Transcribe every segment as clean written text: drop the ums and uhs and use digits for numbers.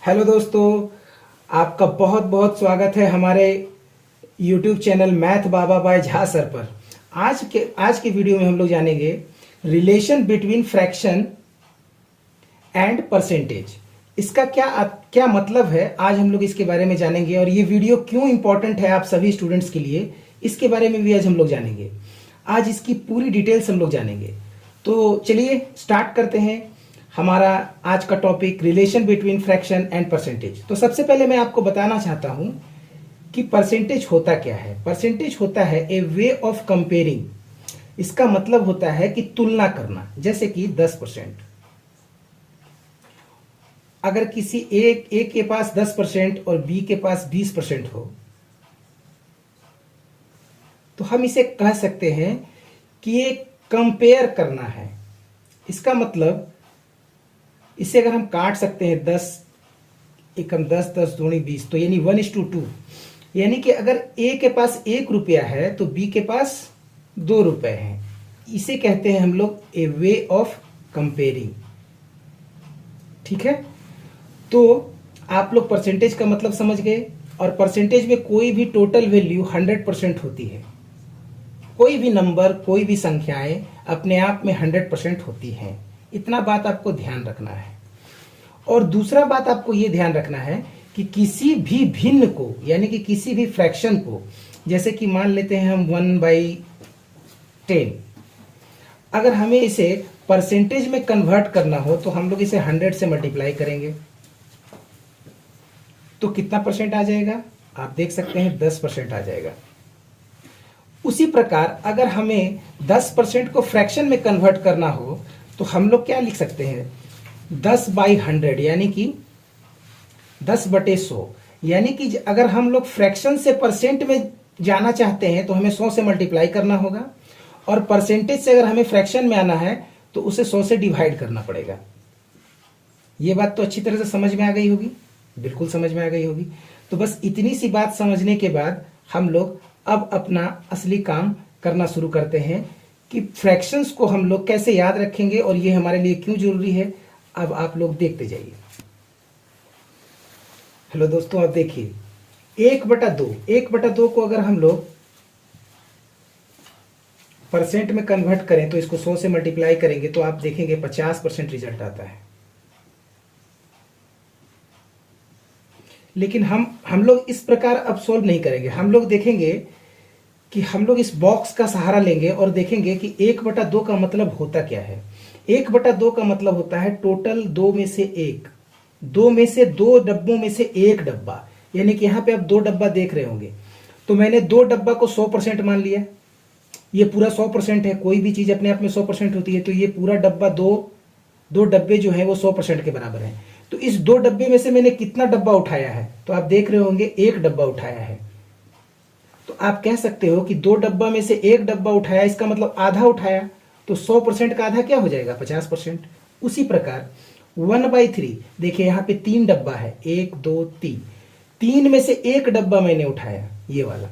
Hello दोस्तों, आपका बहुत बहुत स्वागत है हमारे YouTube चैनल मैथ बाबा बाय झा सर पर। आज के वीडियो में हम लोग जानेंगे relation between fraction and percentage. इसका क्या मतलब है, आज हम लोग इसके बारे में जानेंगे। और ये वीडियो क्यों इंपॉर्टेंट है आप सभी स्टूडेंट्स के लिए, इसके बारे में भी आज हम लोग जानेंगे। आज इसकी पूरी डिटेल्स हम लोग जानेंगे। तो चलिए स्टार्ट करते हैं हमारा आज का topic, relation between fraction and percentage. तो सबसे पहले मैं आपको बताना चाहता हूं कि परसेंटेज होता क्या है। परसेंटेज होता है ए वे ऑफ कंपेयरिंग। इसका मतलब होता है कि तुलना करना। जैसे कि 10%, अगर किसी ए के पास 10% और बी के पास 20% हो, तो हम इसे कह सकते हैं कि ये कंपेयर करना है। इसका मतलब इसे अगर हम काट सकते हैं 10 एकम 10, 10 दूनी 20, तो यानी 1:2। यानी कि अगर ए के पास 1 रुपया है तो बी के पास 2 रुपए हैं। इसे कहते हैं हम लोग ए वे ऑफ कंपेयरिंग। ठीक है, तो आप लोग परसेंटेज का मतलब समझ गए। और परसेंटेज में कोई भी टोटल वैल्यू 100% होती है। कोई भी नंबर, कोई भी संख्याएं अपने आप में 100% होती हैं। इतना बात आपको ध्यान रखना है। और दूसरा बात आपको यह ध्यान रखना है कि किसी भी भिन्न को, यानी कि किसी भी फ्रैक्शन को, जैसे कि मान लेते हैं हम 1/10, अगर हमें इसे परसेंटेज में कन्वर्ट करना हो तो हम लोग इसे 100 से मल्टीप्लाई करेंगे तो कितना परसेंट आ जाएगा, आप देख सकते हैं 10% आ जाएगा। उसी प्रकार अगर हमें 10% को फ्रैक्शन में कन्वर्ट करना हो तो हम लोग क्या लिख सकते हैं, 10/100, यानी कि 10/100। यानी कि अगर हम लोग फ्रैक्शन से परसेंट में जाना चाहते हैं तो हमें 100 से मल्टीप्लाई करना होगा, और परसेंटेज से अगर हमें फ्रैक्शन में आना है तो उसे 100 से डिवाइड करना पड़ेगा। ये बात तो अच्छी तरह से समझ में आ गई होगी, बिल्कुल समझ में आ गई होगी। तो बस इतनी सी बात समझने के बाद हम लोग अब अपना असली काम करना शुरू करते हैं कि फ्रैक्शंस को हम लोग कैसे याद रखेंगे और ये हमारे लिए क्यों जरूरी है। अब आप लोग देखते जाइए। हेलो दोस्तों, अब देखिए 1/2 को अगर हम लोग परसेंट में कन्वर्ट करें तो इसको 100 से मल्टीप्लाई करेंगे तो आप देखेंगे 50% रिजल्ट आता है। लेकिन हम लोग इस प्रकार अब सोल्व नहीं करेंगे। हम लोग देखेंगे कि हम लोग इस बॉक्स का सहारा लेंगे और देखेंगे कि 1/2 का मतलब होता क्या है। 1/2 का मतलब होता है टोटल 2 में से 1, 2 में से 2 डब्बों में से 1 डब्बा। यानी कि यहां पे आप 2 डब्बा देख रहे होंगे, तो मैंने 2 डब्बा को 100% मान लिया। ये पूरा 100% है। कोई भी चीज अपने आप में 100% होती है, तो ये पूरा डब्बा, दो डब्बे जो है वो 100% के बराबर है। तो इस 2 डब्बे में से मैंने कितना डब्बा उठाया है, तो आप देख रहे होंगे 1 डब्बा उठाया है। तो आप कह सकते हो कि 2 डब्बा में से 1 डब्बा उठाया, इसका मतलब आधा उठाया। तो 100% का आधा क्या हो जाएगा, 50%। उसी प्रकार 1/3, देखिए यहाँ पे 3 डब्बा है, 1 2 3, 3 में से 1 डब्बा मैंने उठाया, ये वाला।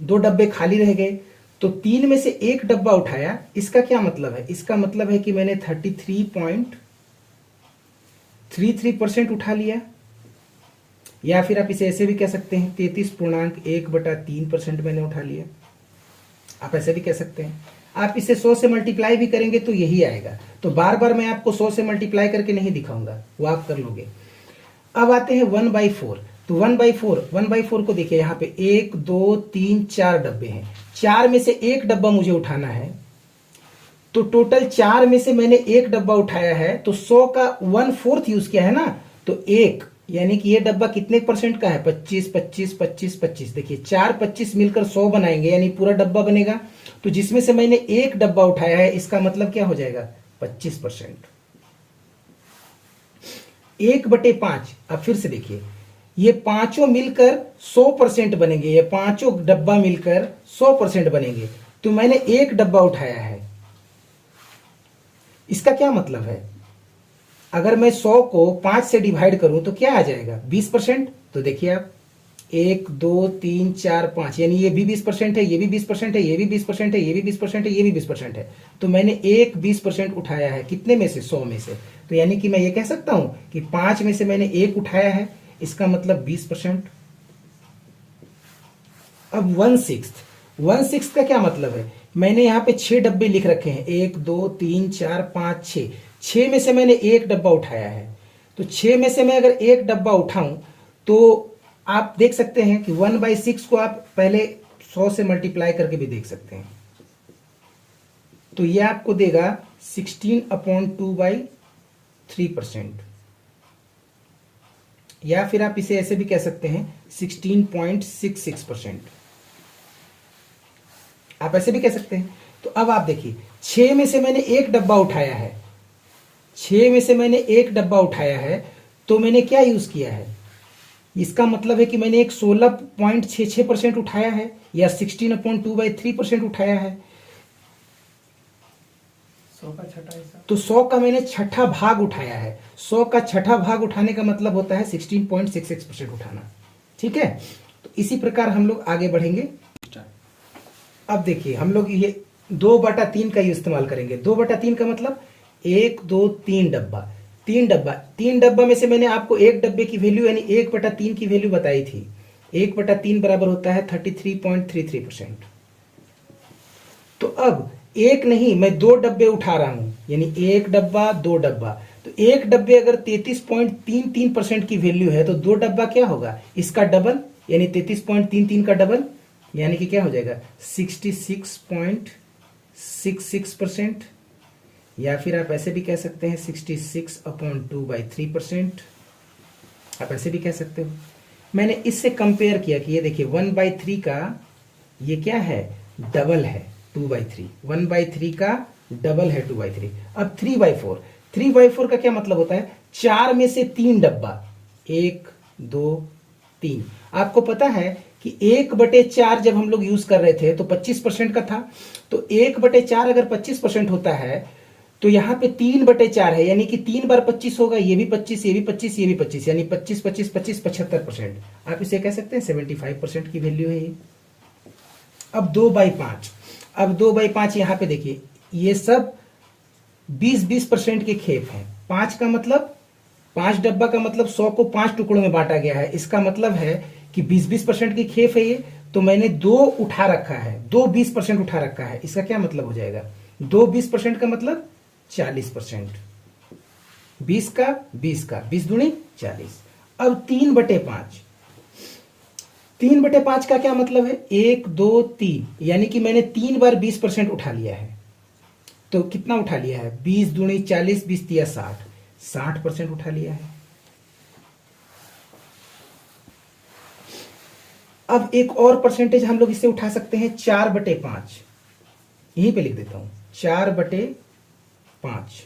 2 डब्बे खाली रह गए, तो 3 में से 1 डब्बा उठाया। इसका क्या मतलब है, इसका मतलब है कि मैंने 33.33% उठा लिया। या फिर आप इसे ऐसे भी कह सकते हैं 33.1/3% मैंने उठा लिया। आप ऐसे भी कह सकते हैं। आप इसे 100 से मल्टीप्लाई भी करेंगे तो यही आएगा। तो बार बार मैं आपको 100 से मल्टीप्लाई करके नहीं दिखाऊंगा, वो आप कर लोगे। अब आते हैं 1/4। तो 1/4 को देखिए, यहाँ पे 1 2 3 4 डब्बे हैं। 4 में से 1 डब्बा मुझे उठाना है, तो टोटल 4 में से मैंने 1 डब्बा उठाया है, तो 100 का 1/4 यूज किया है ना, तो 1, यानी कि ये डब्बा कितने परसेंट का है, 25 25 25 25। देखिए 4 25 मिलकर 100 बनाएंगे, यानी पूरा डब्बा बनेगा। तो जिसमें से मैंने 1 डब्बा उठाया है, इसका मतलब क्या हो जाएगा, 25%। 1/5। अब फिर से देखिए, ये पांचों मिलकर 100% बनेंगे, ये पांचों डब्बा मिलकर 100% बनेंगे। तो मैंने 1 डब्बा उठाया है। इसका क्या मतलब है, अगर मैं 100 को 5 से डिवाइड करूं तो क्या आ जाएगा, 20%। तो देखिए आप 1 2 3 4 5, यानी ये भी 20% है, ये भी 20% है, ये भी 20% है, ये भी 20% है, ये भी 20% है। तो मैंने एक 20% उठाया है, कितने में से? 100 में से। तो यानी कि मैं ये कह सकता हूं कि 5 में से मैंने एक उठाया है, इसका मतलब 20%। अब 1/6 का क्या मतलब है? मैंने यहाँ पे 6 डब्बे लिख रखे हैं, 1 2 3 4 5 6। 6 में से मैंने एक डब्बा उठाया है, तो 6 में से मैं अगर एक डब्बा उठाऊं तो आप देख सकते हैं कि 1/6 को आप पहले 100 से मल्टीप्लाई करके भी देख सकते हैं, तो यह आपको देगा 16/2/3%, या फिर आप इसे ऐसे भी कह सकते हैं 16.66%, आप ऐसे भी कह सकते हैं। तो अब आप देखिए, 6 में से मैंने एक डब्बा उठाया है, 6 में से मैंने एक डब्बा उठाया है, तो मैंने क्या यूज किया है? इसका मतलब है कि मैंने एक 16.66% उठाया है, या 16/2/3% उठाया है। 100 का छठा हिस्सा। तो 100 का मैंने छठा भाग उठाया है। 100 का छठा भाग उठाने का मतलब होता है 16.66% उठाना। ठीक है, तो इसी प्रकार हम लोग आगे बढ़ेंगे। अब देखिए, हम लोग ये 2/3 का ही इस्तेमाल करेंगे। 2/3 का मतलब 1 2 3 डब्बा, 3 डब्बा में से मैंने आपको एक डब्बे की वैल्यू यानी 1/3 की वैल्यू बताई थी। 1/3 बराबर होता है 33.33%। तो अब एक नहीं, मैं 2 डब्बे उठा रहा हूं, यानी 1 डब्बा 2 डब्बा। तो एक डब्बे अगर 33.33% की वैल्यू है, तो 2 डब्बा क्या होगा? इसका डबल, यानी 33.33 का डबल, यानी कि क्या हो जाएगा? 66.66%, या फिर आप ऐसे भी कह सकते हैं 66/2/3%, आप ऐसे भी कह सकते हो। मैंने इससे कंपेयर किया कि ये देखिए 1/3 का ये क्या है? डबल है 2/3। 1/3 का डबल है 2/3। अब 3/4, 3/4 का क्या मतलब होता है? 4 में से 3 डब्बा, 1 2 3। आपको पता है कि 1/4 जब हम लोग यूज कर रहे थे तो 25% का था। तो 1/4 अगर 25% होता है, तो यहां पे 3/4 है, यानी कि 3 बार 25 होगा, ये भी 25, ये भी 25, ये भी 25, यानी 25 25 25 75%। आप इसे कह सकते हैं 75% की वैल्यू है ये। अब 2/5, अब 2/5 यहां पे देखिए, ये सब 20-20% के खेप हैं। 5 का मतलब 5 डब्बा का मतलब 100 को 5 टुकड़ों में बांटा गया है। इसका मतलब है कि 20-20% की खेप है ये। तो मैंने 2 उठा रखा है, 2 20% उठा रखा है। इसका क्या मतलब हो जाएगा? 2 20% का मतलब 40%। 20 का 20 का 20 दूनी 40। अब 3/5, 3/5 का क्या मतलब है? 1 2 3, यानी कि मैंने 3 बार 20% उठा लिया है। तो कितना उठा लिया है? 20 दूनी 40, 20 तिया 60, 60% उठा लिया है। अब एक और परसेंटेज हम लोग इससे उठा सकते हैं, 4/5। यहीं पे लिख देता हूं 4/5।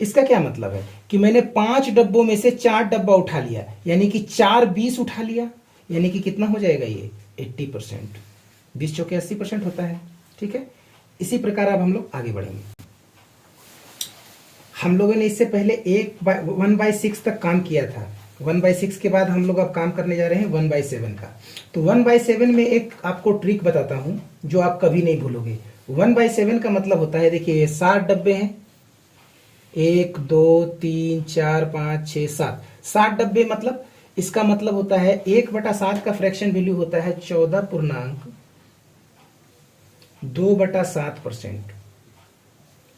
इसका क्या मतलब है कि मैंने 5 डब्बों में से 4 डब्बा उठा लिया, यानी कि 4 20 उठा लिया, यानी कि कितना हो जाएगा ये? 80%। 20 चौके 80% होता है। ठीक है, इसी प्रकार अब हम लोग आगे बढ़ेंगे। हम लोगों ने इससे पहले 1/6 तक काम किया था। 1/6 के बाद हम लोग अब काम करने जा रहे हैं 1/7 का। तो 1/7 में एक आपको ट्रिक बताता हूं जो आप कभी नहीं भूलोगे। 1/7 का मतलब होता है, देखिए ये 60 डब्बे हैं, 1 2 3 4 5 6 7, 60 डब्बे। मतलब इसका मतलब होता है 1/7 का फ्रैक्शन वैल्यू होता है 14.2/7%।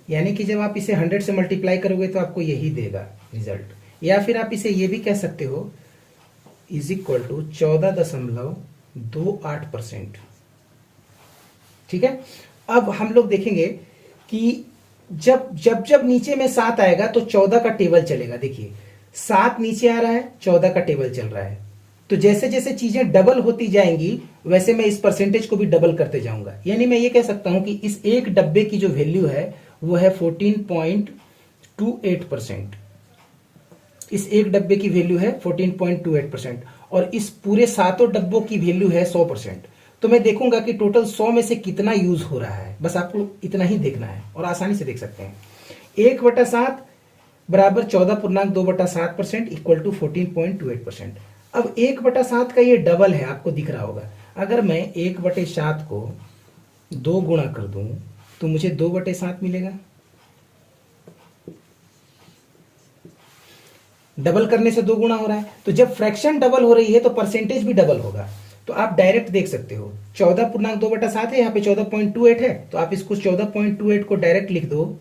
यानी कि जब आप इसे 100 से मल्टीप्लाई करोगे तो आपको यही देगा रिजल्ट। या फिर आप इसे ये भी कह सकते हो = 14.28%। ठीक है, अब हम लोग देखेंगे कि जब जब जब नीचे में 7 आएगा तो 14 का टेबल चलेगा। देखिए 7 नीचे आ रहा है, 14 का टेबल चल रहा है। तो जैसे जैसे चीजें डबल होती जाएंगी वैसे मैं इस परसेंटेज को भी डबल करते जाऊंगा। यानी मैं ये कह सकता हूं कि इस एक डब्बे की जो वैल्यू है वो है 14.28%। इस एक डब्बे की वैल्यू है 14.28%, और इस पूरे 7 डब्बों की वैल्यू है 100%। तो मैं देखूंगा कि टोटल 100 में से कितना यूज हो रहा है। बस आपको इतना ही देखना है और आसानी से देख सकते हैं। 1/7 बराबर 14.2/7% = 14.28%। अब 1/7 का ये डबल है, आपको दिख रहा होगा। अगर मैं 1/7 को 2 गुणा कर दूं तो मुझे 2/7 मिलेगा। डबल करने से 2 गुना हो रहा है, तो जब फ्रैक्शन डबल हो रही है तो परसेंटेज भी डबल होगा। तो आप डायरेक्ट देख सकते हो 14.2/7 है, यहाँ पे 14.28 है, तो आप इसको 14.28 को डायरेक्ट लिख दो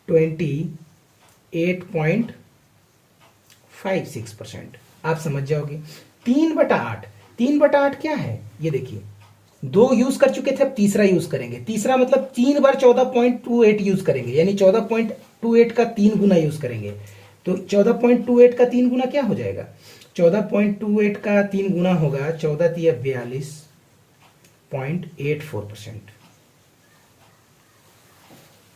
28.56%। आप समझ जाओगे। 3/8, 3/8 क्या है ये देखिए, 2 यूज कर चुके थे, अब तीसरा यूज करेंगे। तीसरा मतलब 3 बार 14.28 यूज करेंगे, यानी 14.28 का 3 गुना यूज करेंगे। तो 14.28 का 3 गुना क्या हो जाएगा? 14.28 का 3 गुना होगा 14×42.84%।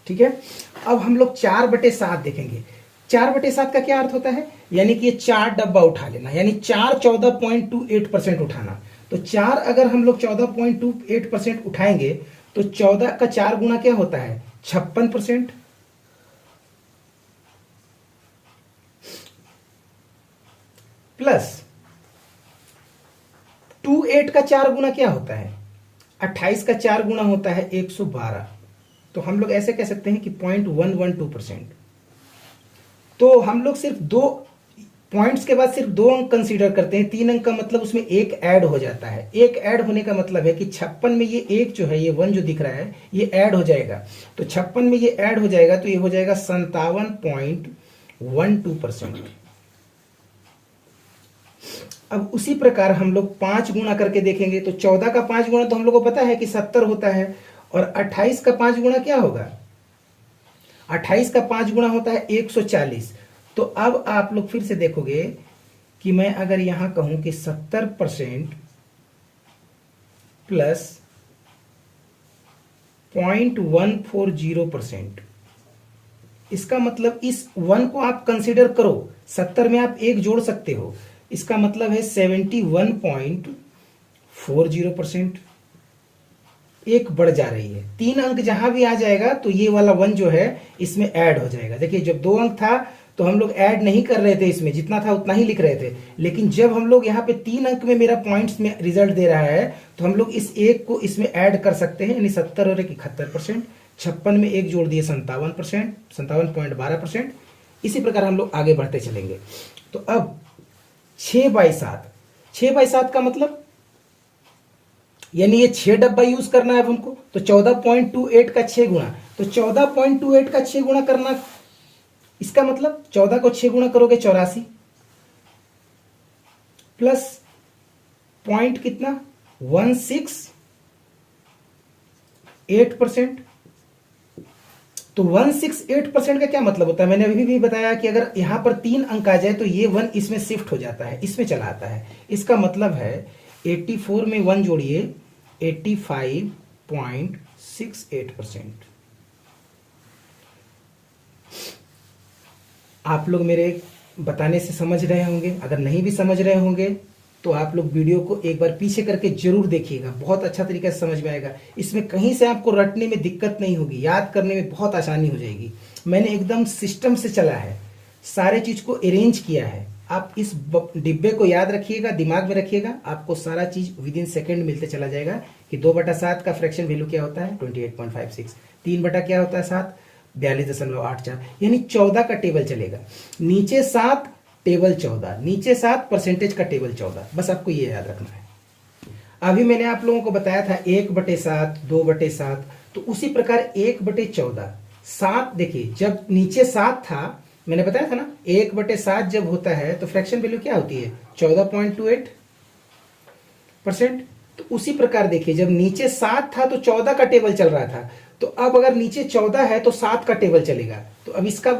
ठीक है। अब हम लोग 4/7 देखेंगे। 4/7 का क्या अर्थ होता है? यानी कि ये 4 डब्बा उठा लेना, यानी 4 14.28% उठाना। तो 4 अगर हम लोग 14.28% उठाएंगे तो 14 का 4 गुना क्या होता है? 56%। प्लस 28 का 4 गुना क्या होता है? 28 का 4 गुना होता है 112। तो हम लोग ऐसे कह सकते हैं कि 0.112%। तो हम लोग सिर्फ 2 पॉइंट्स के बाद सिर्फ 2 अंक कंसीडर करते हैं। 3 अंक का मतलब उसमें एक ऐड हो जाता है। एक ऐड होने का मतलब है कि 56 में ये एक जो है, ये 1 जो दिख रहा है, ये ऐड हो जाएगा। तो 56 में ये ऐड हो जाएगा तो ये हो जाएगा 57.12%। अब उसी प्रकार हम लोग 5 गुना करके देखेंगे तो 14 का 5 गुना तो हम लोग को पता है कि 70 होता है, और 28 का 5 गुना क्या होगा? 28 का 5 गुना होता है 140। तो अब आप लोग फिर से देखोगे कि मैं अगर यहां कहूं कि 70% प्लस 0.140%, इसका मतलब इस 1 को आप कंसीडर करो, 70 में आप 1 जोड़ सकते हो, इसका मतलब है 71.40%। एक बढ़ जा रही है। 3 अंक जहां भी आ जाएगा तो ये वाला 1 जो है इसमें ऐड हो जाएगा। देखिए जब 2 अंक था तो हम लोग ऐड नहीं कर रहे थे, इसमें जितना था उतना ही लिख रहे थे। लेकिन जब हम लोग यहाँ पे 3 अंक में मेरा पॉइंट्स में रिजल्ट दे रहा है तो हम लोग इस एक को इसमें ऐड कर सकते हैं, यानी 70 और 71%। 56 में 1 जोड़ दिए 57%, 57.12%। इसी प्रकार हम लोग आगे बढ़ते चलेंगे। तो अब 6/7, 6/7 का मतलब यानी ये 6 डब्बा यूज करना है अब हमको। तो 14.28 का 6 गुना, तो 14.28 का 6 गुना करना, इसका मतलब 14 को 6 गुना करोगे 84, प्लस पॉइंट कितना 168%। तो 168% का क्या मतलब होता है? मैंने अभी भी बताया कि अगर यहां पर 3 अंक आ जाए तो ये 1 इसमें शिफ्ट हो जाता है, इसमें चला आता है। इसका मतलब है 84 में 1 जोड़िए 85.68%। आप लोग मेरे बताने से समझ रहे होंगे। अगर नहीं भी समझ रहे होंगे तो आप लोग वीडियो को एक बार पीछे करके जरूर देखिएगा, बहुत अच्छा तरीके से समझ में आएगा। इसमें कहीं से आपको रटने में दिक्कत नहीं होगी, याद करने में बहुत आसानी हो जाएगी। मैंने एकदम सिस्टम से चला है, सारे चीज को अरेंज किया है। आप इस डिब्बे को याद रखिएगा, दिमाग में रखिएगा, आपको सारा चीज विद इन सेकेंड मिलते चला जाएगा कि 2/7 का फ्रैक्शन वैल्यू क्या होता है 28.56, 3 बटा क्या होता है 7, 42.84, यानी 14 का टेबल चलेगा। नीचे 7 टेबल 14, नीचे 7 परसेंटेज का टेबल 14। बस आपको ये याद रखना है। अभी मैंने आप लोगों को बताया था 1/7, 2/7, तो उसी प्रकार 1/14, 7। देखिए जब नीचे 7 था, मैंने बताया था ना 1/7 जब होता है तो फ्रैक्शन वैल्यू क्या होती है 14.28%। तो उसी प्रकार देखिए जब नीचे 7 था तो 14 का टेबल चल रहा था, तो अब अगर नीचे 14 है तो 7 का टेबल चलेगा। तो अब इसका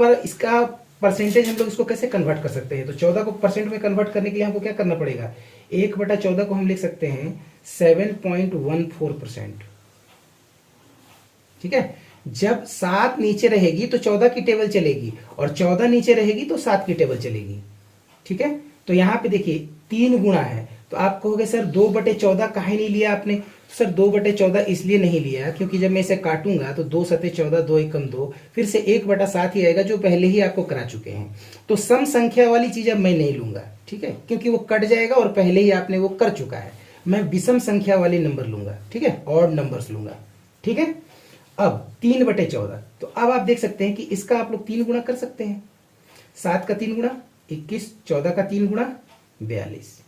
परसेंटेज हम लोग इसको कैसे कन्वर्ट कर सकते हैं? तो 14 को परसेंट में कन्वर्ट करने के लिए हमको क्या करना पड़ेगा? 1/14 को हम लिख सकते हैं 7.14%। ठीक है। जब 7 नीचे रहेगी तो 14 की टेबल चलेगी, और 14 नीचे रहेगी तो 7 की टेबल चलेगी। ठीक है। तो यहां पे देखिए 3 गुणा है, तो आप कहोगे सर 2/14 काहे नहीं लिया आपने? सर 2/14 इसलिए नहीं लिया क्योंकि जब मैं इसे काटूंगा तो 2 सते 14, 2 एकम 2, फिर से 1/7 ही आएगा जो पहले ही आपको करा चुके हैं। तो सम संख्या वाली चीज अब मैं नहीं लूंगा, ठीक है, क्योंकि वो कट जाएगा और पहले ही आपने वो कर चुका है। मैं विषम संख्या वाले नंबर लूंगा, ठीक है, ऑड नंबर्स लूंगा, ठीक है। अब 3/14, तो अब आप देख सकते हैं कि इसका आप लोग 3 गुना कर सकते हैं। 7 का 3 गुना 21, 14 का 3 गुना 42,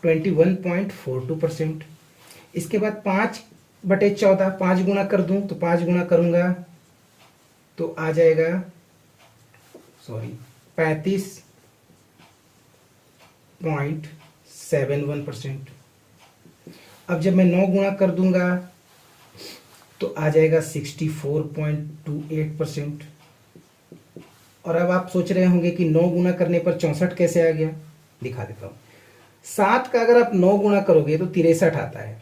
21.42%। इसके बाद 5/14, 5 गुना कर दूं तो 5 गुना करूंगा तो आ जाएगा 35.71%। अब जब मैं 9 गुना कर दूंगा तो आ जाएगा 64.28%। और अब आप सोच रहे होंगे कि 9 गुना करने पर 64 कैसे आ गया, दिखा देता हूं। 7 का अगर आप 9 गुना करोगे तो 63 आता है,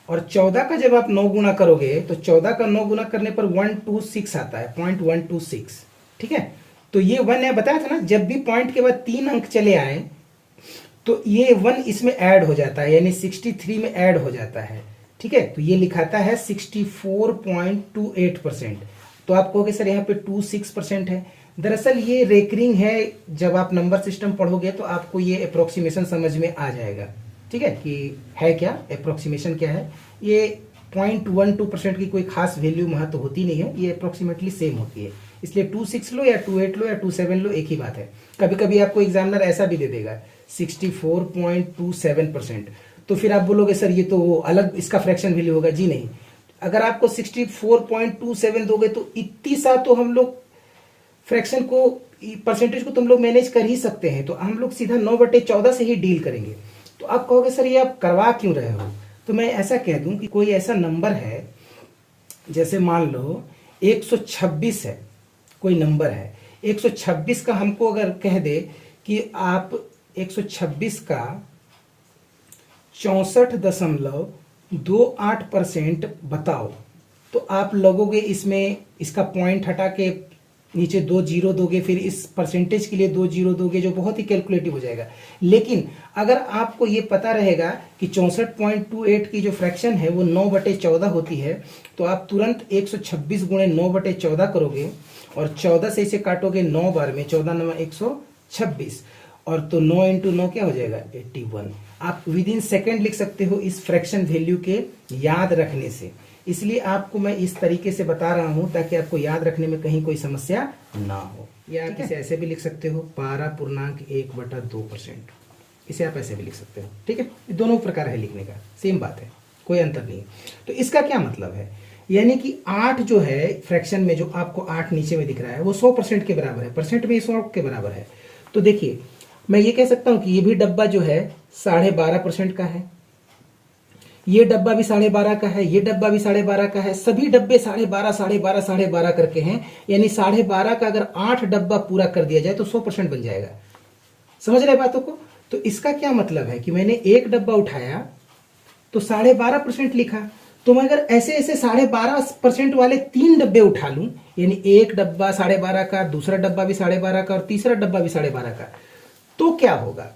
और 14 का जब आप 9 गुना करोगे तो 14 का 9 गुना करने पर 126 आता है, 0.126, ठीक है। तो ये 1 है, बताया था ना, जब भी पॉइंट के बाद 3 अंक चले आए तो ये 1 इसमें ऐड हो जाता है, यानी 63 में ऐड हो जाता है, ठीक है। तो ये लिखाता है 64.28%। तो आप कहोगे सर यहाँ पे 26% है, दरअसल ये रेकरिंग है। जब आप नंबर सिस्टम पढ़ोगे तो आपको ये अप्रोक्सीमेशन समझ में आ जाएगा, ठीक है, कि है क्या अप्रोक्सीमेशन क्या है। ये 0.12% की कोई खास वैल्यू महत्व होती नहीं है, ये अप्रोक्सीमेटली सेम होती है। इसलिए 26 लो या 28 लो या 27 लो, एक ही बात है। कभी कभी आपको एग्जामिनर ऐसा भी दे देगा 64.27%, तो फिर आप बोलोगे सर ये तो वो अलग इसका फ्रैक्शन वैल्यू होगा। जी नहीं, अगर आपको 64.27 दोगे तो इतनी सा तो हम लोग फ्रैक्शन को, परसेंटेज को तुम लोग मैनेज कर ही सकते हैं। तो हम लोग सीधा 9/14 से ही डील करेंगे। तो आप कहोगे सर ये आप करवा क्यों रहे हो, तो मैं ऐसा कह दूं कि कोई ऐसा नंबर है, जैसे मान लो 126 है, कोई नंबर है 126 का, हमको अगर कह दे कि आप 126 का 64.28% बताओ, तो आप लगोगे इसमें, इसका पॉइंट हटा के नीचे 2 जीरो दोगे, फिर इस परसेंटेज के लिए 2 जीरो दोगे, जो बहुत ही कैलकुलेटिव हो जाएगा। लेकिन अगर आपको ये पता रहेगा कि 64.28 की जो फ्रैक्शन है वो 9/14 होती है, तो आप तुरंत 126 गुणे 9/14 करोगे और 14 से इसे काटोगे 9 बार में, 14 9 126, और तो 9 इंटू 9 क्या हो जाएगा 81। आप विद इन सेकेंड लिख सकते हो इस फ्रैक्शन वैल्यू के याद रखने से। इसलिए आपको मैं इस तरीके से बता रहा हूं ताकि आपको याद रखने में कहीं कोई समस्या ना हो। या आप इसे ऐसे भी लिख सकते हो 12.1/2%, इसे आप ऐसे भी लिख सकते हो, ठीक है। दोनों प्रकार है लिखने का, सेम बात है, कोई अंतर नहीं है। तो इसका क्या मतलब है, यानी कि 8 जो है फ्रैक्शन में, जो आपको 8 नीचे में दिख रहा है वो 100% के बराबर है, परसेंट में 100 के बराबर है। तो देखिए मैं ये कह सकता हूं कि ये भी डब्बा जो है 12.5% का है, ये डब्बा भी 12.5 का है, ये डब्बा भी 12.5 का है, सभी डब्बे 12.5 12.5 12.5 करके हैं। यानी 12.5 का अगर 8 डब्बा पूरा कर दिया जाए तो 100% बन जाएगा। समझ रहे बातों को। तो इसका क्या मतलब है कि मैंने एक डब्बा उठाया तो 12.5% लिखा, तो मैं अगर ऐसे ऐसे 12.5% वाले 3 डब्बे उठा लूं, यानी एक डब्बा 12.5 का, दूसरा डब्बा भी 12.5 का और तीसरा डब्बा भी 12.5 का, तो क्या होगा,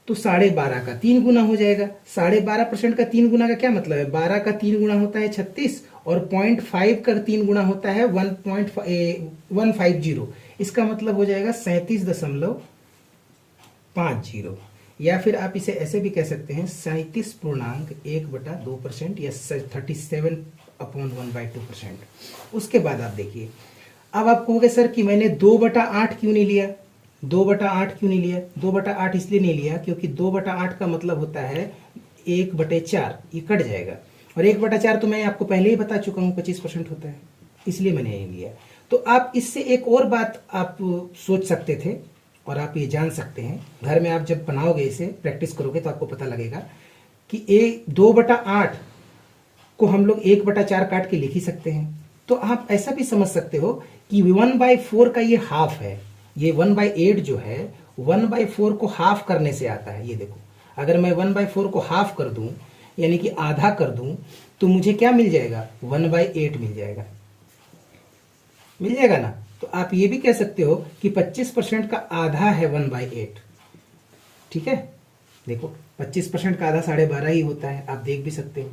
तो 12.5 का 3 गुना हो जाएगा। 12.5% का 3 गुना का क्या मतलब है, 12 का 3 गुना होता है 36, और 0.5 का 3 गुना होता है 1.150। इसका मतलब हो जाएगा 37.50, या फिर आप इसे ऐसे भी कह सकते हैं 37.1/2% या 37/1/2%। उसके बाद आप देखिए, अब आप कहोगे सर कि मैंने 2/8 क्यों नहीं लिया, 2/8 क्यों नहीं लिया। 2/8 इसलिए नहीं लिया क्योंकि 2/8 का मतलब होता है 1/4, ये कट जाएगा, और 1/4 तो मैं आपको पहले ही बता चुका हूं 25% होता है, इसलिए मैंने नहीं लिया। तो आप इससे एक और बात आप सोच सकते थे और आप ये जान सकते हैं, घर में आप जब बनाओगे, इसे प्रैक्टिस करोगे तो आपको पता लगेगा कि 2/8 को हम लोग 1/4 काट के लिख ही सकते हैं। तो आप ऐसा भी समझ सकते हो कि 1/4 का ये हाफ है, ये 1/8 जो है 1/4 को हाफ करने से आता है। ये देखो, अगर मैं 1/4 को हाफ कर दूं, यानी कि आधा कर दूं, तो मुझे क्या मिल जाएगा, 1/8 मिल जाएगा, मिल जाएगा ना। तो आप ये भी कह सकते हो कि 25% का आधा है 1/8, ठीक है। देखो 25% का आधा 12.5 ही होता है, आप देख भी सकते हो।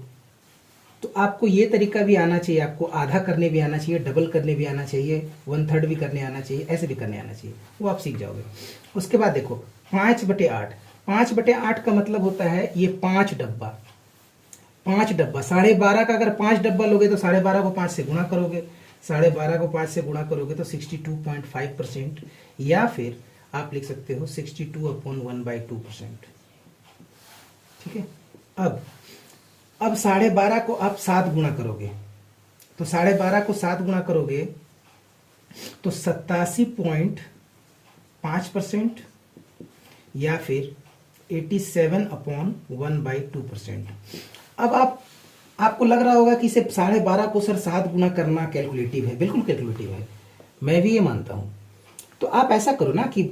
तो आपको ये तरीका भी आना चाहिए, आपको आधा करने भी आना चाहिए, डबल करने भी आना चाहिए, 1/3 भी करने आना चाहिए, ऐसे भी करने आना चाहिए, वो आप सीख जाओगे। उसके बाद देखो 5/8, 5/8 का मतलब होता है ये 5 डब्बा, 5 डब्बा 12.5 का अगर 5 डब्बा लोगे तो 12.5 को 5 से गुणा करोगे, 12.5 को 5 से गुणा करोगे तो 62.5%, या फिर आप लिख सकते हो 62/1/2%। ठीक है। अब 12.5 को आप 7 गुणा करोगे, तो 12.5 को 7 गुणा करोगे तो 87.5%, या फिर 87/1/2%। अब आपको लग रहा होगा कि इसे 12.5 को सर 7 गुणा करना कैलकुलेटिव है, बिल्कुल कैलकुलेटिव है, मैं भी ये मानता हूं। तो आप ऐसा करो ना कि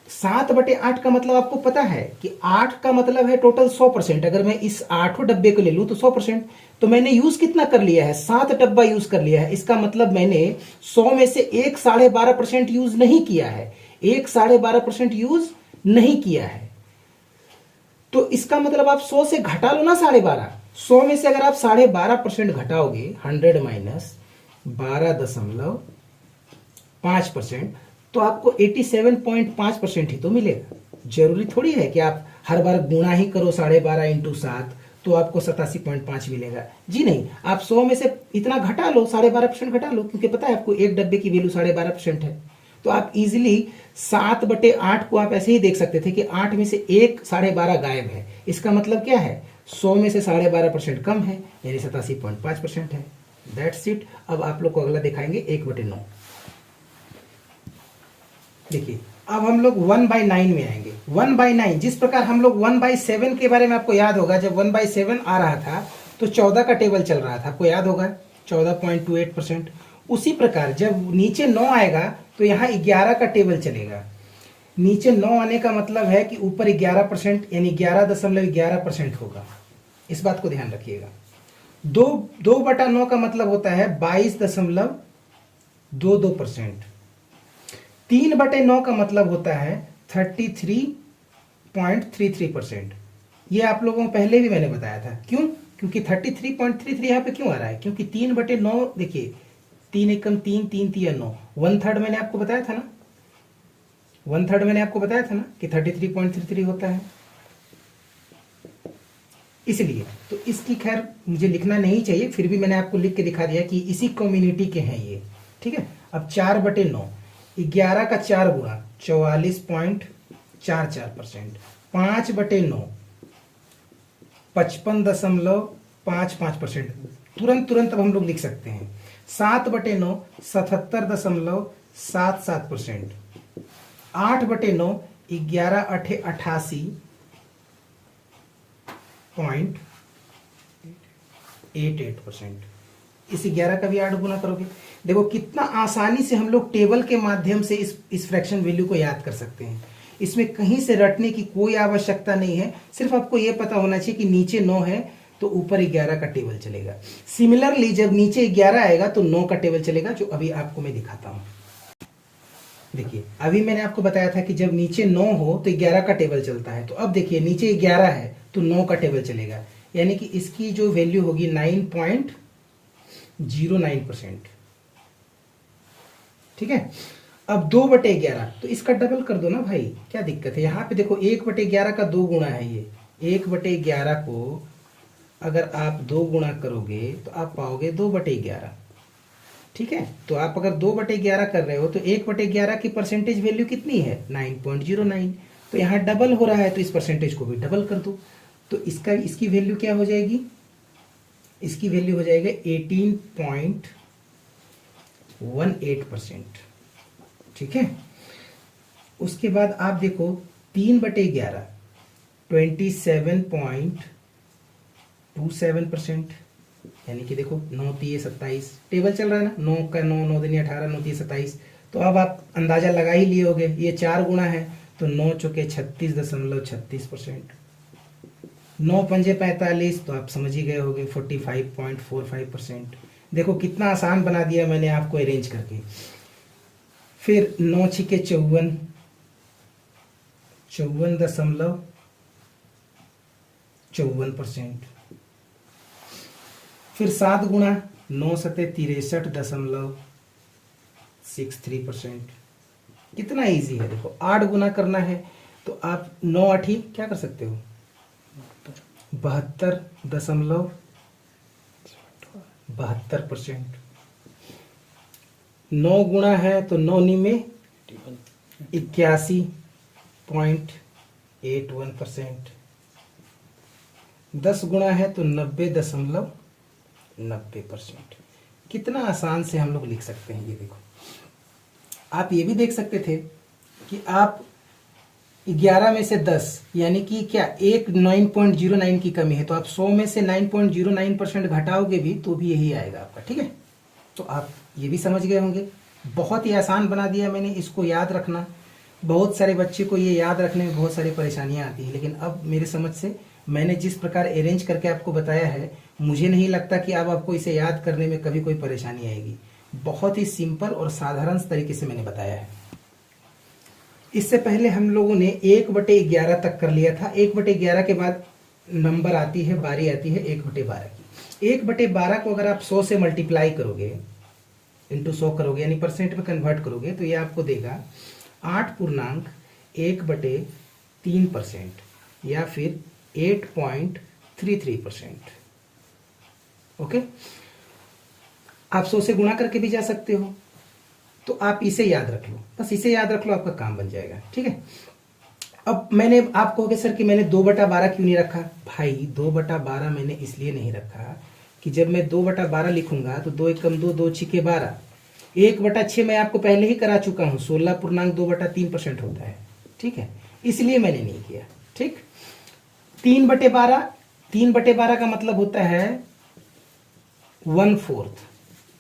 7/8 का मतलब आपको पता है कि 8 का मतलब है टोटल 100%। अगर मैं इस 8 डब्बे को ले लूं तो 100%, तो मैंने यूज कितना कर लिया है, 7 डब्बा यूज कर लिया है। इसका मतलब मैंने 100 में से एक 12.5% यूज नहीं किया है, एक 12.5% यूज नहीं किया है। तो इसका मतलब आप 100 से घटा लो ना 12.5, 100 में से अगर आप 12.5% घटाओगे, 100 माइनस 12.5%, तो आपको 87.5% ही तो मिलेगा। जरूरी थोड़ी है कि आप हर बार गुणा ही करो 12.5 इंटू 7 तो आपको 87.5 मिलेगा। जी नहीं, आप 100 में से इतना घटा लो, 12.5% घटा लो, क्योंकि पता है आपको एक डब्बे की वैल्यू 12.5% है। तो आप इजिली 7/8 को आप ऐसे ही देख सकते थे कि 8 में से एक 12.5 गायब है। इसका मतलब क्या है, 100 में से 12.5% कम है, यानी 87.5% है। That's it. अब आप लोग को अगला दिखाएंगे 1/9। देखिए अब हम लोग 1/9 में आएंगे। 1/9 जिस प्रकार हम लोग 1/7 के बारे में आपको याद होगा, जब 1/7 आ रहा था तो 14 का टेबल चल रहा था, आपको याद होगा 14.28%। उसी प्रकार जब नीचे 9 आएगा तो यहाँ 11 का टेबल चलेगा। नीचे 9 आने का मतलब है कि ऊपर 11% यानी 11.11% होगा। इस बात को ध्यान रखिएगा। 2/9 का मतलब होता है 22.22%। 3/9 का मतलब होता है 33.33%। ये आप लोगों को पहले भी मैंने बताया था। क्यों? क्योंकि 33.33 यहाँ पे क्यों आ रहा है, क्योंकि 3/9, देखिए 3 एकम 3, 3 तिया 9, 1/3 मैंने आपको बताया था ना, 1/3 मैंने आपको बताया था ना कि 33.33 होता है। इसलिए तो इसकी खैर मुझे लिखना नहीं चाहिए, फिर भी मैंने आपको लिख के दिखा दिया कि इसी कम्युनिटी के हैं ये। ठीक है। अब 4/9, 11 का 4 गुणा 44.44%। 5/9 55.55%। तुरंत अब हम लोग लिख सकते हैं। 7/9 77.77%। 8/9 11/88.88%। इस 11 का भी 8 गुना करोगे। देखो कितना आसानी से हम लोग टेबल के माध्यम से इस फ्रैक्शन वैल्यू को याद कर सकते हैं। इसमें कहीं से रटने की कोई आवश्यकता नहीं है, सिर्फ आपको यह पता होना चाहिए कि नीचे 9 है तो ऊपर 11 का टेबल चलेगा। सिमिलरली जब नीचे 11 आएगा तो 9 का टेबल चलेगा, जो अभी आपको मैं दिखाता हूं। देखिए अभी मैंने आपको बताया था कि जब नीचे 9 हो तो 11 का टेबल चलता है। तो अब देखिए नीचे 11 है तो 9 का टेबल चलेगा, यानी कि इसकी जो वैल्यू होगी 9.09%। ठीक है। अब 2/11 तो इसका डबल कर दो ना भाई, क्या दिक्कत है। यहां पे देखो 1/11 का 2 गुणा है ये। 1/11 को अगर आप 2 गुणा करोगे तो आप पाओगे 2/11। ठीक है। तो आप अगर 2/11 कर रहे हो तो 1/11 की परसेंटेज वैल्यू कितनी है, 9.09। तो यहाँ डबल हो रहा है तो इस परसेंटेज को भी डबल कर दो। तो इसकी वैल्यू क्या हो जाएगी, इसकी वैल्यू हो जाएगा 18.18%। ठीक है। उसके बाद आप देखो 3/11 27.27%, यानी कि देखो 9 3 27 टेबल चल रहा है ना, 9 का 9, 9 दूनी 18, 9 3 27। तो अब आप अंदाजा लगा ही लिए होगे, ये 4 गुना है तो 9 चौके 36.36%। 9 पंजे 45, तो आप समझ ही गए होगे 45.45%। देखो कितना आसान बना दिया मैंने आपको अरेंज करके। फिर 9 छिके 54, 54%। फिर 7 गुणा 9 सते 63.63%। कितना इजी है देखो। 8 गुना करना है तो आप 9 आठी क्या कर सकते हो, 72.72%। 9 गुणा है तो 9 नी में 81.81%। 10 गुणा है तो 90.90%। कितना आसान से हम लोग लिख सकते हैं ये देखो। आप ये भी देख सकते थे कि आप 11 में से 10 यानी कि क्या एक 9.09 की कमी है, तो आप 100 में से 9.09% घटाओगे भी तो भी यही आएगा आपका। ठीक है, तो आप ये भी समझ गए होंगे। बहुत ही आसान बना दिया मैंने, इसको याद रखना। बहुत सारे बच्चे को ये याद रखने में बहुत सारी परेशानियां आती है, लेकिन अब मेरे समझ से मैंने जिस प्रकार अरेंज करके आपको बताया है, मुझे नहीं लगता कि अब आपको इसे याद करने में कभी कोई परेशानी आएगी। बहुत ही सिंपल और साधारण तरीके से मैंने बताया है। इससे पहले हम लोगों ने 1/11 तक कर लिया था। 1/11 के बाद नंबर आती है, बारी आती है 1/12 की। 1/12 को अगर आप 100 से मल्टीप्लाई करोगे, इंटू 100 करोगे, यानी परसेंट में कन्वर्ट करोगे, तो ये आपको देगा 8.1/3% या फिर 8.33%। ओके, आप 100 से गुणा करके भी जा सकते हो, तो आप इसे याद रख लो, बस इसे याद रख लो, आपका काम बन जाएगा। ठीक है, अब मैंने आप कहोगे सर कि मैंने 2/12 क्यों नहीं रखा। भाई 2/12 मैंने इसलिए नहीं रखा कि जब मैं 2/12 लिखूंगा तो 2 एकम 2, 2 छिके 12, 1/6 मैं आपको पहले ही करा चुका हूं, 16.2/3% होता है। ठीक है, इसलिए मैंने नहीं किया। ठीक, 3/12, 3/12 का मतलब होता है 1/4,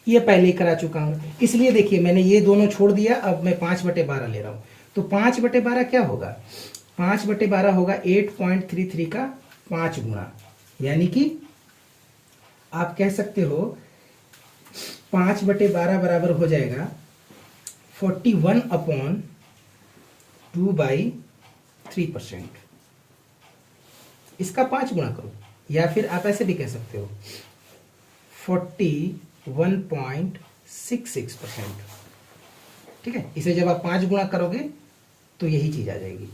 ये पहले ही करा चुका हूं, इसलिए देखिए मैंने ये दोनों छोड़ दिया। अब मैं 5/12 ले रहा हूं, तो 5/12 क्या होगा, 5/12 होगा 8.33 का 5 गुना, यानी कि आप कह सकते हो 5/12 बराबर हो जाएगा 41/2/3%। इसका 5 गुना करो, या फिर आप ऐसे भी कह सकते हो 41.66%। ठीक है, इसे जब आप 5 गुणा करोगे तो यही चीज आ जाएगी।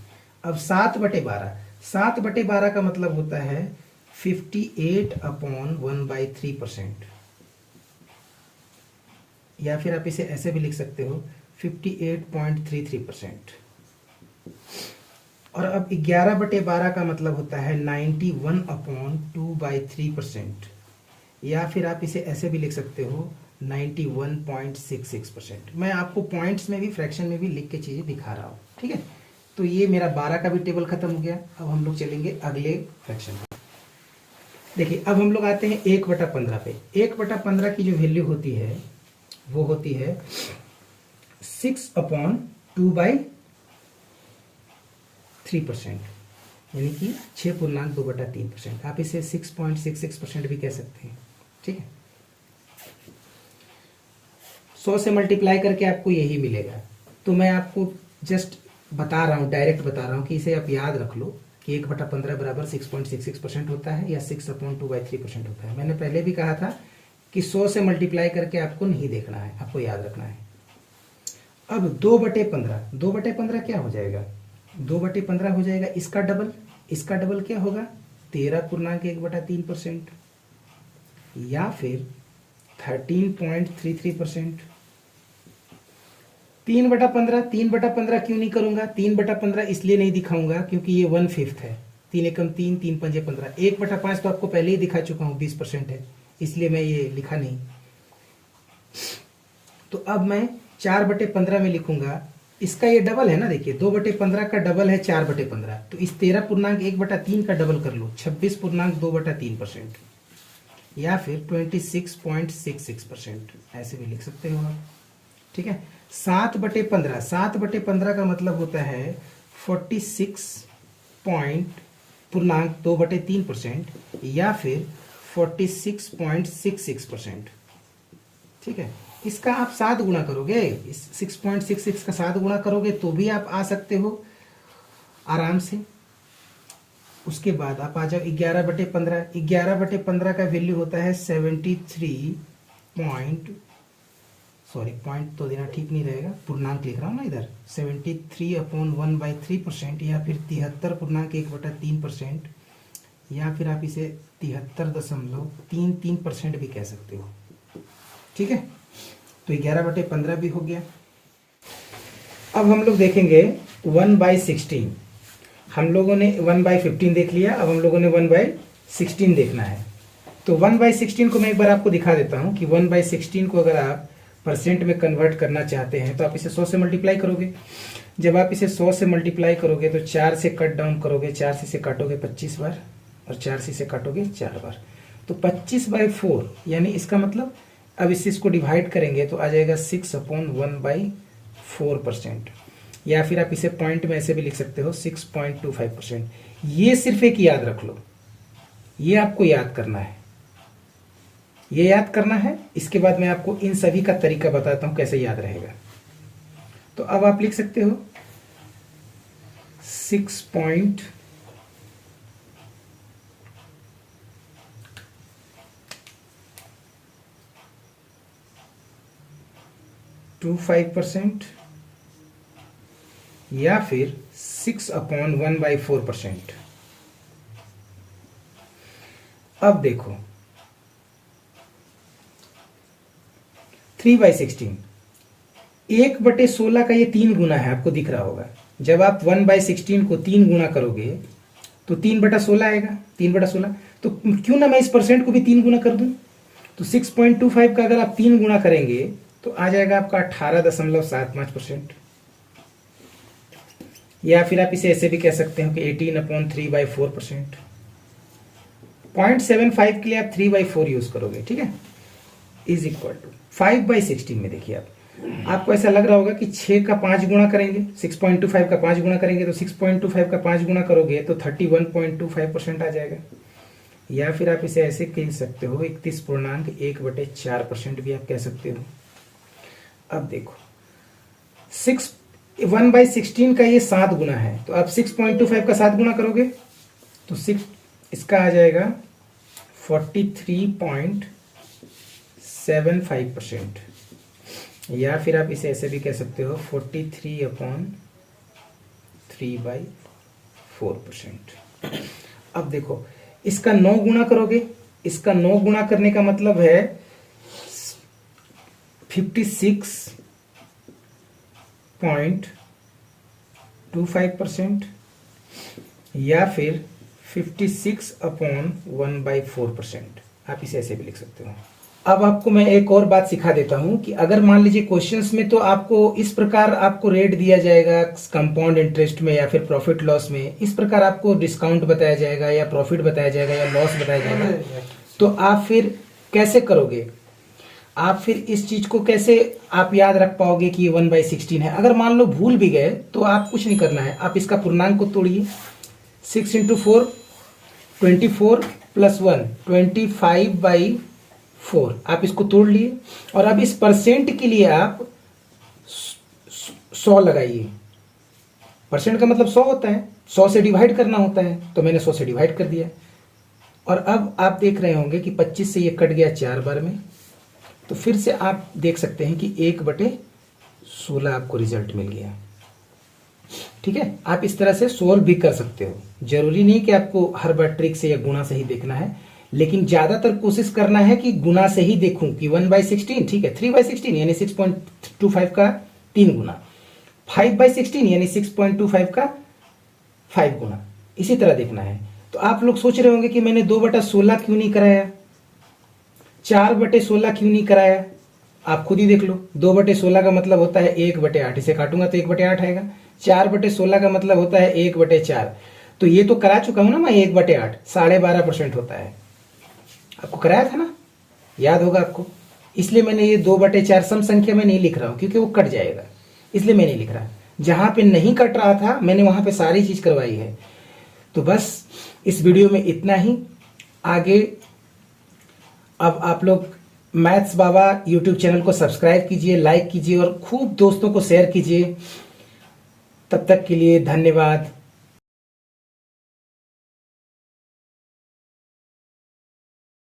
अब 7/12, 7/12 का मतलब होता है 58/1/3%, या फिर आप इसे ऐसे भी लिख सकते हो 58.33%। और अब 11/12 का मतलब होता है 91/2/3%, या फिर आप इसे ऐसे भी लिख सकते हो 91.66%। मैं आपको पॉइंट्स में भी फ्रैक्शन में भी लिख के चीजें दिखा रहा हूं। ठीक है, तो ये मेरा 12 का भी टेबल खत्म हो गया। अब हम लोग चलेंगे अगले फ्रैक्शन में। देखिए अब हम लोग आते हैं 1/15 पे। 1/15 की जो वैल्यू होती है वो होती है 6/2/3%, यानी कि 6.2/3%। आप इसे 6.66% भी कह सकते हैं। ठीक है, 100 से मल्टीप्लाई करके आपको यही मिलेगा। तो मैं आपको जस्ट बता रहा हूँ, डायरेक्ट बता रहा हूँ कि इसे आप याद रख लो कि 1/15 बराबर 6.66% होता है या 6/2/3% होता है। मैंने पहले भी कहा था कि 100 से मल्टीप्लाई करके आपको नहीं देखना है, आपको याद रखना है। अब 2/15, 2/15 क्या हो जाएगा, 2/15 हो जाएगा इसका डबल। इसका डबल क्या होगा 13.1/3% या फिर 13.33%। 3/15, 3/15 क्यों नहीं करूंगा, 3/15 इसलिए नहीं दिखाऊंगा क्योंकि ये 1/5 है। 3 एकम 3, 3 पंजे 15। 1/5 तो आपको पहले ही दिखा चुका हूं 20% है, इसलिए मैं ये लिखा नहीं। तो अब मैं 4/15 में लिखूंगा, इसका ये डबल है ना, देखिए 2/15 का डबल है 4/15, तो इस 13.1/3 का डबल कर लो 26.2/3%, या फिर 26.66%, ऐसे भी लिख सकते हो आप। ठीक है, 7/15, 7/15 का मतलब होता है 46.2/3% या फिर 46.66%। ठीक है, इसका आप 7 गुणा करोगे, इस 6.66 का 7 गुणा करोगे तो भी आप आ सकते हो आराम से। उसके बाद आप आ जाओ 11/15। 11/15 का वैल्यू होता है 73 पॉइंट, सॉरी पॉइंट तो देना ठीक नहीं रहेगा, पूर्णांक लिख रहा हूँ ना इधर, 73/1/3%, या फिर 73.1/3%, या फिर आप इसे 73.33% भी कह सकते हो। ठीक है, तो 11/15 भी हो गया। अब हम लोग देखेंगे 1/16। हम लोगों ने 1/15 देख लिया, अब हम लोगों ने 1/16 देखना है। तो 1/16 को मैं एक बार आपको दिखा देता हूं कि 1/16 को अगर आप परसेंट में कन्वर्ट करना चाहते हैं तो आप इसे 100 से मल्टीप्लाई करोगे। जब आप इसे 100 से मल्टीप्लाई करोगे तो 4 से कट डाउन करोगे, 4 से इसे काटोगे 25 बार, और 4 से इसे काटोगे 4 बार, तो 25/4, यानी इसका मतलब अब इसको डिवाइड करेंगे तो आ जाएगा 6/1/4%, या फिर आप इसे पॉइंट में ऐसे भी लिख सकते हो 6.25%। ये सिर्फ एक याद रख लो, ये आपको याद करना है, ये याद करना है। इसके बाद मैं आपको इन सभी का तरीका बताता हूं कैसे याद रहेगा। तो अब आप लिख सकते हो 6.25% या फिर 6/1/4%। अब देखो 3/16, 1/16 का ये 3 गुना है, आपको दिख रहा होगा। जब आप 1/16 को 3 गुना करोगे तो 3/16 आएगा, 3/16। तो क्यों ना मैं इस परसेंट को भी 3 गुना कर दूं। तो 6.25 का अगर आप 3 गुना करेंगे तो आ जाएगा आपका 18.75%, या फिर आप इसे ऐसे भी कह सकते हो कि 18/3/4%। 0.75 के लिए आप 3/4 यूज करोगे, ठीक है, इज इक्वल टू 5/16 में देखिए आपको ऐसा लग रहा होगा कि 6 का 5 गुना करेंगे, 6.25 का 5 गुना करेंगे, तो 6.25 का 5 गुना करोगे तो 31.25% आ जाएगा। या फिर आप इसे ऐसे कह सकते हो 31.1/4% भी आप कह सकते हो। अब देखो 1/16 का ये 7 गुना है, तो आप 6.25 का 7 गुना करोगे तो इसका आ जाएगा 43.75%, या फिर आप इसे ऐसे भी कह सकते हो 43/3/4%। अब देखो इसका 9 गुना करोगे, इसका 9 गुना करने का मतलब है 56.25%, या फिर 56/1/4%, आप इसे ऐसे भी लिख सकते हो। अब आपको मैं एक और बात सिखा देता हूं कि अगर मान लीजिए क्वेश्चंस में तो आपको इस प्रकार आपको रेट दिया जाएगा कंपाउंड इंटरेस्ट में या फिर प्रॉफिट लॉस में, इस प्रकार आपको डिस्काउंट बताया जाएगा या प्रॉफिट बताया जाएगा या लॉस बताया जाएगा, तो आप फिर कैसे करोगे, आप फिर इस चीज को कैसे आप याद रख पाओगे कि ये 1/16 है। अगर मान लो भूल भी गए तो आप कुछ नहीं करना है, आप इसका पूर्णांक को तोड़िए, 6 × 4 24 + 1 25/4, आप इसको तोड़ लिए, और अब इस परसेंट के लिए आप 100 लगाइए। परसेंट का मतलब 100 होता है, 100 से डिवाइड करना होता है, तो मैंने 100 से डिवाइड कर दिया। और अब आप देख रहे होंगे कि 25 से ये कट गया 4 बार में, तो फिर से आप देख सकते हैं कि 1/16 आपको रिजल्ट मिल गया। ठीक है, आप इस तरह से सोल्व भी कर सकते हो, जरूरी नहीं कि आपको हर बार ट्रिक से या गुणा से ही देखना है, लेकिन ज्यादातर कोशिश करना है कि गुणा से ही देखूं कि 1/16, ठीक है, 3/16 यानी 6.25 का 3 गुना, 5/16 यानी 6.25 का 5 गुना, इसी तरह देखना है। तो आप लोग सोच रहे होंगे कि मैंने 2/16 क्यों नहीं कराया, 4/16 क्यों नहीं कराया। आप खुद ही देख लो, 2/16 का मतलब होता है 1/8, इसे काटूंगा तो 1/8 आएगा। 4/16 का मतलब होता है 1/4, तो ये तो करा चुका हूं ना मैं, 1/8 12.5% होता है, आपको कराया था ना, याद होगा आपको। इसलिए मैंने ये 2/4 सम संख्या में नहीं लिख रहा हूं क्योंकि वो कट जाएगा, इसलिए मैं नहीं लिख रहा। जहां पे नहीं कट रहा था मैंने वहां पे सारी चीज करवाई है। तो बस इस वीडियो में इतना ही। आगे अब आप लोग मैथ्स बाबा यूट्यूब चैनल को सब्सक्राइब कीजिए, लाइक कीजिए और खूब दोस्तों को शेयर कीजिए। तब तक के लिए धन्यवाद।